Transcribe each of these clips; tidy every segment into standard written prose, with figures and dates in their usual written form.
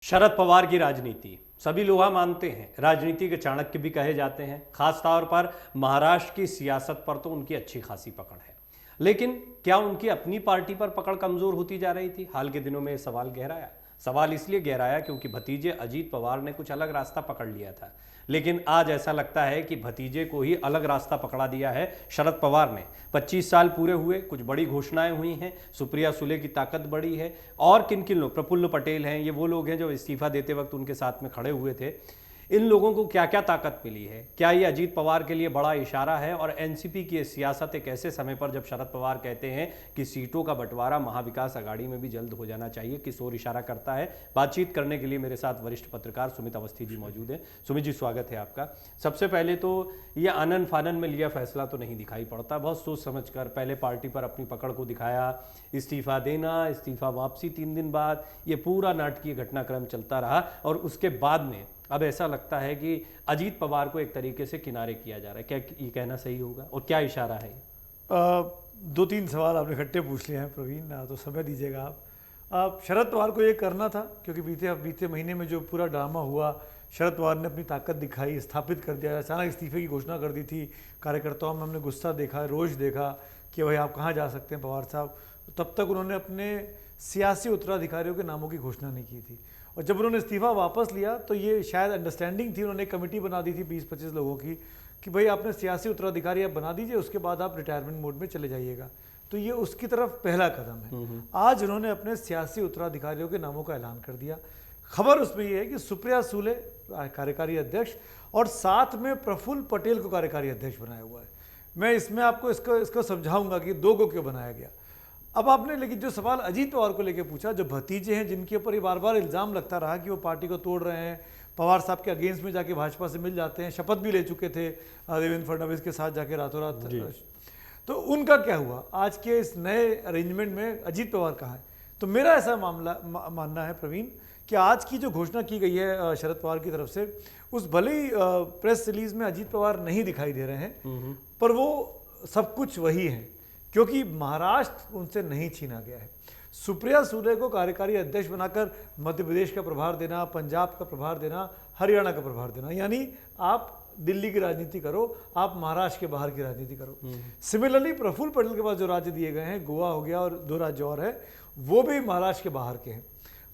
शरद पवार की राजनीति सभी लोहा मानते हैं, राजनीति के चाणक्य भी कहे जाते हैं। खास तौर पर महाराष्ट्र की सियासत पर तो उनकी अच्छी खासी पकड़ है। लेकिन क्या उनकी अपनी पार्टी पर पकड़ कमजोर होती जा रही थी? हाल के दिनों में सवाल गहराया। सवाल इसलिए गहराया क्योंकि भतीजे अजीत पवार ने कुछ अलग रास्ता पकड़ लिया था। लेकिन आज ऐसा लगता है कि भतीजे को ही अलग रास्ता पकड़ा दिया है शरद पवार ने। 25 साल पूरे हुए, कुछ बड़ी घोषणाएं हुई हैं, सुप्रिया सुले की ताकत बढ़ी है। और किन किन लोग, प्रफुल्ल पटेल हैं, ये वो लोग हैं जो इस्तीफा देते वक्त उनके साथ में खड़े हुए थे। इन लोगों को क्या क्या ताकत मिली है? क्या ये अजीत पवार के लिए बड़ा इशारा है? और एनसीपी की सियासत एक ऐसे समय पर जब शरद पवार कहते हैं कि सीटों का बंटवारा महाविकास अघाड़ी में भी जल्द हो जाना चाहिए, किस ओर इशारा करता है? बातचीत करने के लिए मेरे साथ वरिष्ठ पत्रकार सुमित अवस्थी जी मौजूद हैं। सुमित जी, स्वागत है आपका। सबसे पहले तो ये आनन फानन में लिया फैसला तो नहीं दिखाई पड़ता, बहुत सोच समझ कर पहले पार्टी पर अपनी पकड़ को दिखाया, इस्तीफा देना, इस्तीफा वापसी 3 दिन बाद, ये पूरा नाटकीय घटनाक्रम चलता रहा। और उसके बाद में अब ऐसा लगता है कि अजीत पवार को एक तरीके से किनारे किया जा रहा है। क्या ये कहना सही होगा और क्या इशारा है? 2-3 सवाल आपने इकट्ठे पूछ लिए हैं प्रवीण, तो समय दीजिएगा आप। शरद पवार को ये करना था क्योंकि बीते महीने में जो पूरा ड्रामा हुआ, शरद पवार ने अपनी ताकत दिखाई, स्थापित कर दिया, अचानक इस्तीफे की घोषणा कर दी थी। कार्यकर्ताओं में हमने गुस्सा देखा, रोष देखा कि भाई आप कहाँ जा सकते हैं पवार साहब। तब तक उन्होंने अपने सियासी उत्तराधिकारियों के नामों की घोषणा नहीं की थी। और जब उन्होंने इस्तीफा वापस लिया तो ये शायद अंडरस्टैंडिंग थी, उन्होंने एक कमेटी बना दी थी 20-25 लोगों की कि भाई आपने सियासी उत्तराधिकारी आप बना दीजिए, उसके बाद आप रिटायरमेंट मोड में चले जाइएगा। तो ये उसकी तरफ पहला कदम है। आज उन्होंने अपने सियासी उत्तराधिकारियों के नामों का ऐलान कर दिया। खबर उसमें ये है कि सुप्रिया सुले कार्यकारी अध्यक्ष और साथ में प्रफुल्ल पटेल को कार्यकारी अध्यक्ष बनाया हुआ है। मैं इसमें आपको इसको समझाऊंगा कि 2 को क्यों बनाया गया। अब आपने लेकिन जो सवाल अजीत पवार को लेकर पूछा, जो भतीजे हैं जिनके ऊपर ये बार बार इल्ज़ाम लगता रहा कि वो पार्टी को तोड़ रहे हैं, पवार साहब के अगेंस्ट में जाके भाजपा से मिल जाते हैं, शपथ भी ले चुके थे देवेंद्र फडणवीस के साथ जाके रातों रात, तो उनका क्या हुआ? आज के इस नए अरेंजमेंट में अजीत पवार कहाँ है? तो मेरा ऐसा मानना है प्रवीण कि आज की जो घोषणा की गई है शरद पवार की तरफ से, उस भले ही प्रेस रिलीज में अजीत पवार नहीं दिखाई दे रहे हैं, पर वो सब कुछ वही है क्योंकि महाराष्ट्र उनसे नहीं छीना गया है। सुप्रिया सुले को कार्यकारी अध्यक्ष बनाकर मध्य प्रदेश का प्रभार देना, पंजाब का प्रभार देना, हरियाणा का प्रभार देना, यानी आप दिल्ली की राजनीति करो, आप महाराष्ट्र के बाहर की राजनीति करो। सिमिलरली प्रफुल्ल पटेल के पास जो राज्य दिए गए हैं, गोवा हो गया और 2 राज्य और है, वो भी महाराष्ट्र के बाहर के हैं।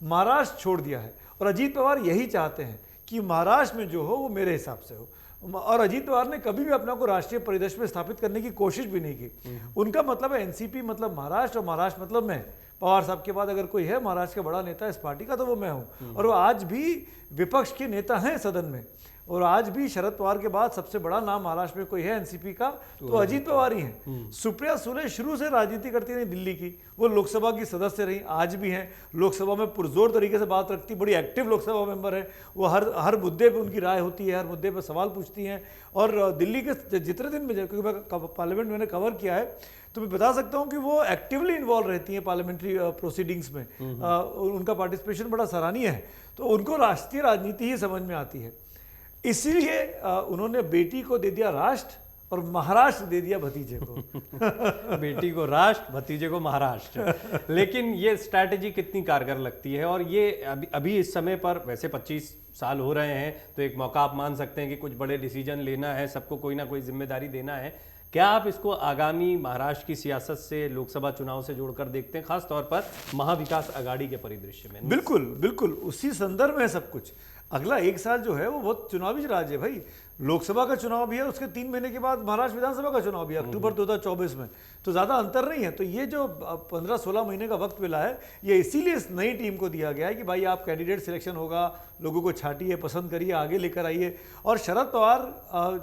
महाराष्ट्र छोड़ दिया है और अजीत पवार यही चाहते हैं कि महाराष्ट्र में जो हो वो मेरे हिसाब से हो। और अजीत पवार ने कभी भी अपना को राष्ट्रीय परिदृश्य में स्थापित करने की कोशिश भी नहीं की। उनका मतलब है एनसीपी मतलब महाराष्ट्र और महाराष्ट्र मतलब मैं। पवार साहब के बाद अगर कोई है महाराष्ट्र का बड़ा नेता इस पार्टी का तो वो मैं हूं। और वो आज भी विपक्ष के नेता हैं सदन में, और आज भी शरद पवार के बाद सबसे बड़ा नाम महाराष्ट्र में कोई है एनसीपी का तो अजीत पवार ही हैं। सुप्रिया सुले शुरू से राजनीति करती रही दिल्ली की, वो लोकसभा की सदस्य रही, आज भी हैं, लोकसभा में पुरजोर तरीके से बात रखती, बड़ी एक्टिव लोकसभा मेंबर है। वो हर मुद्दे पे उनकी राय होती है, हर मुद्दे पे सवाल पूछती हैं। और दिल्ली के जितने दिन में, क्योंकि मैं पार्लियामेंट मैंने कवर किया है, तो मैं बता सकता हूं कि वो एक्टिवली इन्वॉल्व रहती हैं पार्लियामेंट्री प्रोसीडिंग्स में। उनका पार्टिसिपेशन बड़ा सराहनीय है। तो उनको राष्ट्रीय राजनीति ही समझ में आती है। इसीलिए उन्होंने बेटी को दे दिया राष्ट्र और महाराष्ट्र दे दिया भतीजे को। बेटी को राष्ट्र, भतीजे को महाराष्ट्र। लेकिन ये स्ट्रैटेजी कितनी कारगर लगती है? और ये अभी इस समय पर, वैसे 25 साल हो रहे हैं तो एक मौका आप मान सकते हैं कि कुछ बड़े डिसीजन लेना है, सबको कोई ना कोई जिम्मेदारी देना है। क्या आप इसको आगामी महाराष्ट्र की सियासत से, लोकसभा चुनाव से जोड़कर देखते हैं, खास तौर पर महाविकास अघाड़ी के परिदृश्य में? बिल्कुल बिल्कुल, उसी संदर्भ में सब कुछ। अगला 1 साल जो है वो बहुत चुनावी राज्य है भाई। लोकसभा का चुनाव भी है, उसके 3 महीने के बाद महाराष्ट्र विधानसभा का चुनाव भी है अक्टूबर 2024 में, तो ज़्यादा अंतर नहीं है। तो ये जो 15-16 महीने का वक्त मिला है, ये इसीलिए इस नई टीम को दिया गया है कि भाई आप कैंडिडेट सिलेक्शन होगा, लोगों को छाटिए, पसंद करिए, आगे लेकर आइए। और शरद पवार,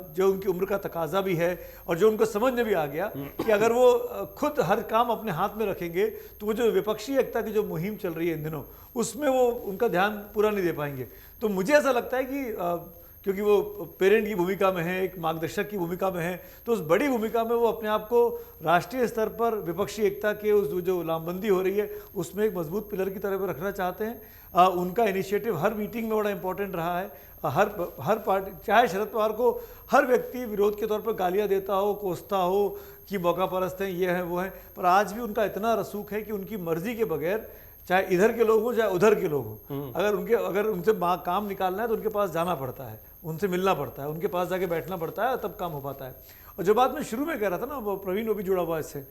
जो उनकी उम्र का तकाजा भी है और जो उनको समझ में भी आ गया कि अगर वो खुद हर काम अपने हाथ में रखेंगे तो वो जो विपक्षी एकता की जो मुहिम चल रही है इन दिनों, उसमें वो उनका ध्यान पूरा नहीं दे पाएंगे। तो मुझे ऐसा लगता है कि क्योंकि वो पेरेंट की भूमिका में है, एक मार्गदर्शक की भूमिका में है, तो उस बड़ी भूमिका में वो अपने आप को राष्ट्रीय स्तर पर विपक्षी एकता के उस जो लामबंदी हो रही है उसमें एक मजबूत पिलर की तरह रखना चाहते हैं। उनका इनिशिएटिव हर मीटिंग में बड़ा इंपॉर्टेंट रहा है। हर पार्टी, चाहे शरद पवार को हर व्यक्ति विरोध के तौर पर गालियां देता हो, कोसता हो कि मौका परस्त हैं, ये हैं वो हैं, पर आज भी उनका इतना रसूख है कि उनकी मर्जी के बगैर चाहे इधर के लोग हों चाहे उधर के लोग हों, अगर उनसे काम निकालना है तो उनके पास जाना पड़ता है, उनसे मिलना पड़ता है, उनके पास जाके बैठना पड़ता है, तब काम हो पाता है। और जो बात मैं शुरू में कह रहा था ना, वो प्रवीण वो भी जुड़ा हुआ है इससे,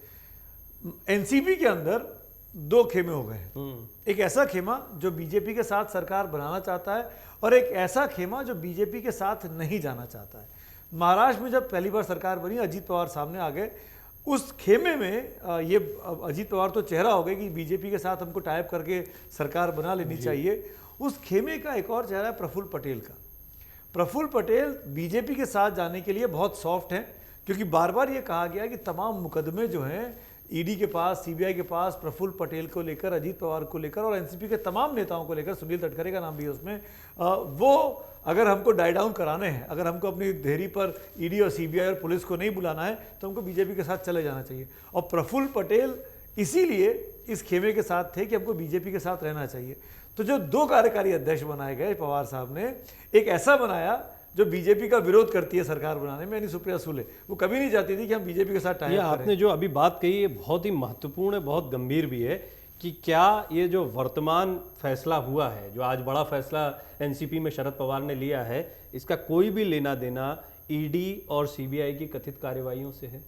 एनसीपी के अंदर दो खेमे हो गए हैं। एक ऐसा खेमा जो बीजेपी के साथ सरकार बनाना चाहता है और एक ऐसा खेमा जो बीजेपी के साथ नहीं जाना चाहता है। महाराष्ट्र में जब पहली बार सरकार बनी, अजीत पवार सामने आ गए, उस खेमे में ये अजीत पवार तो चेहरा हो गए कि बीजेपी के साथ हमको टाइप करके सरकार बना लेनी चाहिए। उस खेमे का एक और चेहरा है प्रफुल्ल पटेल का। प्रफुल्ल पटेल बीजेपी के साथ जाने के लिए बहुत सॉफ्ट हैं, क्योंकि बार बार ये कहा गया कि तमाम मुकदमे जो हैं ईडी के पास, सीबीआई के पास, प्रफुल्ल पटेल को लेकर, अजीत पवार को लेकर और एनसीपी के तमाम नेताओं को लेकर, सुनील तटकरे का नाम भी है उसमें, वो अगर हमको डाई डाउन कराने हैं, अगर हमको अपनी देहरी पर ईडी और सीबीआई और पुलिस को नहीं बुलाना है, तो हमको बीजेपी के साथ चले जाना चाहिए। और प्रफुल्ल पटेल इसीलिए इस खेमे के साथ थे कि हमको बीजेपी के साथ रहना चाहिए। तो जो दो कार्यकारी अध्यक्ष बनाए गए पवार साहब ने, एक ऐसा बनाया जो बीजेपी का विरोध करती है सरकार बनाने में, यानी सुप्रिया सुले। वो कभी नहीं चाहती थी कि हम बीजेपी के साथ टाई अप करें। आपने जो अभी बात कही है बहुत ही महत्वपूर्ण है, बहुत गंभीर भी है कि क्या ये जो वर्तमान फैसला हुआ है, जो आज बड़ा फैसला एनसीपी में शरद पवार ने लिया है, इसका कोई भी लेना देना ईडी और सीबीआई की कथित कार्रवाइयों से है?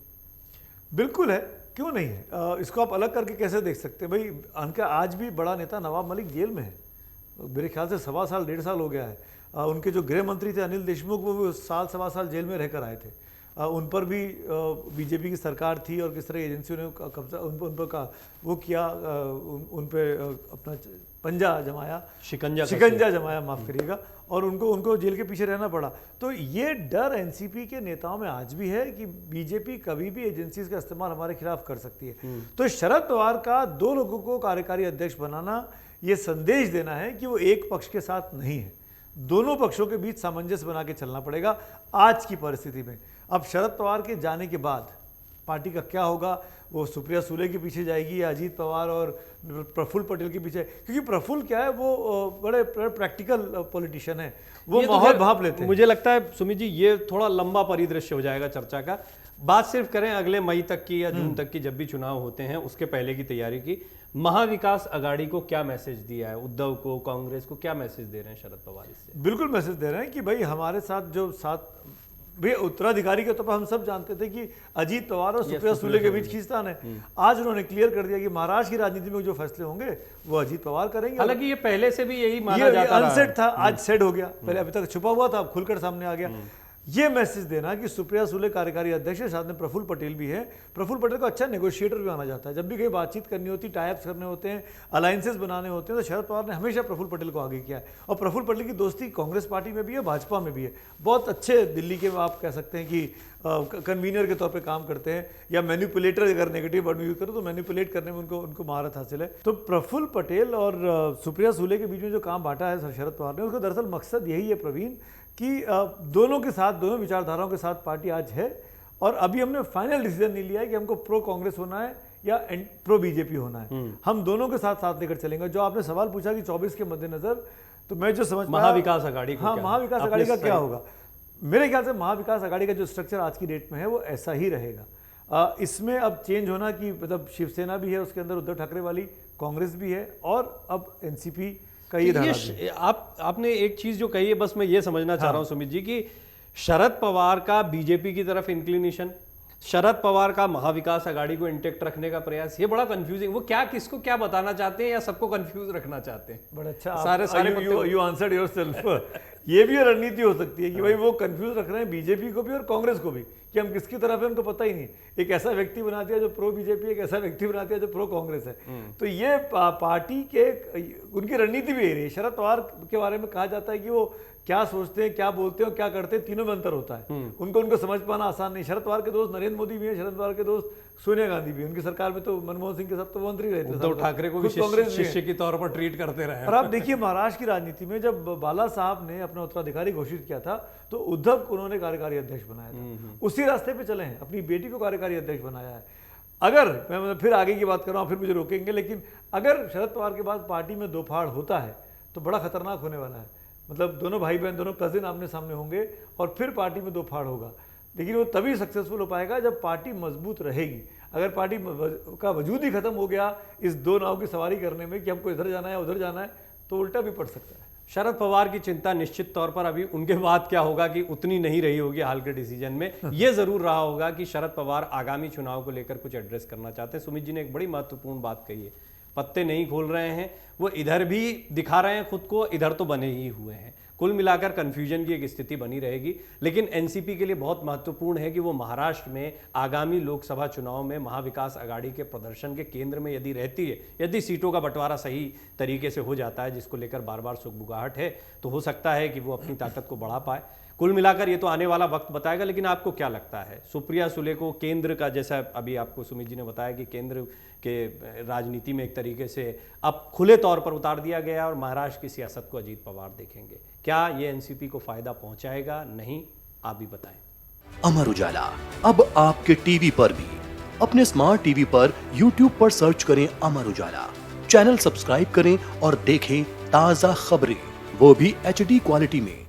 बिल्कुल है, क्यों नहीं है। इसको आप अलग करके कैसे देख सकते हैं भाई। उनका आज भी बड़ा नेता नवाब मलिक जेल में है, मेरे ख्याल से 1.25 साल 1.5 साल हो गया है। उनके जो गृह मंत्री थे अनिल देशमुख, वो भी साल 1.25 साल जेल में रहकर आए थे। उन पर भी बीजेपी की सरकार थी और किस तरह एजेंसियों ने कब्जा उन पर का वो किया, उन पे अपना पंजा जमाया, शिकंजा जमाया, माफ़ करिएगा, और उनको जेल के पीछे रहना पड़ा। तो ये डर एनसीपी के नेताओं में आज भी है कि बीजेपी कभी भी एजेंसीज का इस्तेमाल हमारे खिलाफ कर सकती है। तो शरद पवार का दो लोगों को कार्यकारी अध्यक्ष बनाना ये संदेश देना है कि वो एक पक्ष के साथ नहीं है, दोनों पक्षों के बीच सामंजस्य बना के चलना पड़ेगा आज की परिस्थिति में। अब शरद पवार के जाने के बाद पार्टी का क्या होगा, वो सुप्रिया सुले के पीछे जाएगी या अजीत पवार और प्रफुल्ल पटेल के पीछे, क्योंकि प्रफुल्ल क्या है, वो बड़े प्रैक्टिकल पॉलिटिशियन है, वो माहौल भाप लेते हैं। मुझे लगता है सुमित जी ये थोड़ा लंबा परिदृश्य हो जाएगा चर्चा का। बात सिर्फ करें अगले मई तक की या जून तक की, जब भी चुनाव होते हैं उसके पहले की तैयारी की। महाविकास अघाड़ी को क्या मैसेज दिया है, उद्धव को, कांग्रेस को क्या मैसेज दे रहे हैं शरद पवार इससे? बिल्कुल मैसेज दे रहे हैं कि भाई हमारे साथ जो भैया उत्तराधिकारी के तौर पर हम सब जानते थे कि अजीत पवार और सुप्रिया सुले के बीच खींचतान है। आज उन्होंने क्लियर कर दिया कि महाराष्ट्र की राजनीति में जो फैसले होंगे वो अजीत पवार करेंगे। हालांकि ये पहले से भी यही माना जाता रहा, अनसेट था, आज सेट हो गया, पहले अभी तक छुपा हुआ था, अब खुलकर सामने आ गया। ये मैसेज देना कि सुप्रिया सुले कार्यकारी अध्यक्ष है, साथ में प्रफुल्ल पटेल भी है। प्रफुल्ल पटेल को अच्छा नेगोशिएटर भी माना जाता है। जब भी कहीं बातचीत करनी होती, टाइप्स करने होते हैं, अलायंसेस बनाने होते हैं, तो शरद पवार ने हमेशा प्रफुल्ल पटेल को आगे किया है। और प्रफुल्ल पटेल की दोस्ती कांग्रेस पार्टी में भी है, भाजपा में भी है। बहुत अच्छे दिल्ली के आप कह सकते हैं कि कन्वीनर के तौर पे काम करते हैं, या मैनिपुलेटर, अगर नेगेटिव वर्ड में यूज करो तो मैनिपुलेट करने में उनको महारत हासिल है। तो प्रफुल्ल पटेल और सुप्रिया सुले के बीच में जो काम बांटा है शरद पवार ने, उसका दरअसल मकसद यही है प्रवीण कि दोनों के साथ, दोनों विचारधाराओं के साथ पार्टी आज है। और अभी हमने फाइनल डिसीजन नहीं लिया है कि हमको प्रो कांग्रेस होना है या प्रो बीजेपी होना है। हम दोनों के साथ साथ लेकर चलेंगे। जो आपने सवाल पूछा कि 24 के मद्देनजर, तो मैं जो समझ महाविकास अघाड़ी, हाँ, महाविकास अघाड़ी का क्या होगा, मेरे ख्याल से महाविकास अघाड़ी का जो स्ट्रक्चर आज की डेट में है वो ऐसा ही रहेगा। इसमें अब चेंज होना कि मतलब शिवसेना भी है उसके अंदर, उद्धव ठाकरे वाली, कांग्रेस भी है, और अब एनसीपी का ये आपने एक चीज जो कही है, बस मैं ये समझना चाह रहा हूं सुमित जी कि शरद पवार का बीजेपी की तरफ इंक्लिनेशन, शरद पवार का महाविकास अघाड़ी को इंटेक्ट रखने का प्रयास, ये बड़ा कंफ्यूजिंग। वो क्या, किसको क्या बताना चाहते हैं या सबको कंफ्यूज रखना चाहते हैं? बड़ा अच्छा, यू आंसर्ड योरसेल्फ। ये भी रणनीति हो सकती है कि भाई वो कंफ्यूज रख रहे हैं बीजेपी को भी और कांग्रेस को भी, कि हम किसकी तरफ है उनको पता ही नहीं। एक ऐसा व्यक्ति बना दिया जो प्रो बीजेपी, एक ऐसा व्यक्ति बना दिया जो प्रो कांग्रेस है। तो ये पार्टी के उनकी रणनीति भी यही है। शरद पवार के बारे में कहा जाता है कि वो क्या सोचते हैं, क्या बोलते हैं और क्या करते हैं, तीनों में अंतर होता है। उनको समझ पाना आसान नहीं। शरद पवार के दोस्त नरेंद्र मोदी भी हैं, शरद पवार के दोस्त सोनिया गांधी भी, उनकी सरकार में तो मनमोहन सिंह के साथ तो मंत्री रहे थे, उद्धव ठाकरे को भी शिष्य के तौर पर ट्रीट करते रहे। और आप देखिए महाराष्ट्र की राजनीति में जब बाला साहब ने अपना उत्तराधिकारी घोषित किया था तो उद्धव को उन्होंने कार्यकारी अध्यक्ष बनाया था। उसी रास्ते पे चले हैं, अपनी बेटी को कार्यकारी अध्यक्ष बनाया है। अगर मैं फिर आगे की बात कर रहा हूँ, फिर मुझे रोकेंगे, लेकिन अगर शरद पवार के बाद पार्टी में दो फाड़ होता है तो बड़ा खतरनाक होने वाला है। मतलब दोनों भाई बहन, दोनों कजिन आमने सामने होंगे और फिर पार्टी में दो फाड़ होगा। लेकिन वो तभी सक्सेसफुल हो पाएगा जब पार्टी मजबूत रहेगी। अगर पार्टी का वजूद ही खत्म हो गया इस दो नाव की सवारी करने में कि हमको इधर जाना है उधर जाना है, तो उल्टा भी पड़ सकता है। शरद पवार की चिंता निश्चित तौर पर अभी उनके बाद क्या होगा कि उतनी नहीं रही होगी हाल के डिसीजन में। यह जरूर रहा होगा कि शरद पवार आगामी चुनाव को लेकर कुछ एड्रेस करना चाहते हैं। सुमित जी ने एक बड़ी महत्वपूर्ण बात कही है, पत्ते नहीं खोल रहे हैं, वो इधर भी दिखा रहे हैं खुद को, इधर तो बने ही हुए हैं। कुल मिलाकर कंफ्यूजन की एक स्थिति बनी रहेगी। लेकिन एनसीपी के लिए बहुत महत्वपूर्ण है कि वो महाराष्ट्र में आगामी लोकसभा चुनाव में महाविकास आघाड़ी के प्रदर्शन के केंद्र में यदि रहती है, यदि सीटों का बंटवारा सही तरीके से हो जाता है, जिसको लेकर बार बार सुगबुगाहट है, तो हो सकता है कि वो अपनी ताकत को बढ़ा पाए। कुल मिलाकर ये तो आने वाला वक्त बताएगा। लेकिन आपको क्या लगता है, सुप्रिया सुले को केंद्र का, जैसा अभी आपको सुमित जी ने बताया कि केंद्र के राजनीति में एक तरीके से अब खुले तौर पर उतार दिया गया और महाराष्ट्र की सियासत को अजीत पवार देखेंगे, क्या ये एनसीपी को फायदा पहुंचाएगा? नहीं, आप भी बताएं। अमर उजाला अब आपके टीवी पर भी। अपने स्मार्ट टीवी पर यूट्यूब पर सर्च करें अमर उजाला, चैनल सब्सक्राइब करें और देखें ताजा खबरें, वो भी HD क्वालिटी में।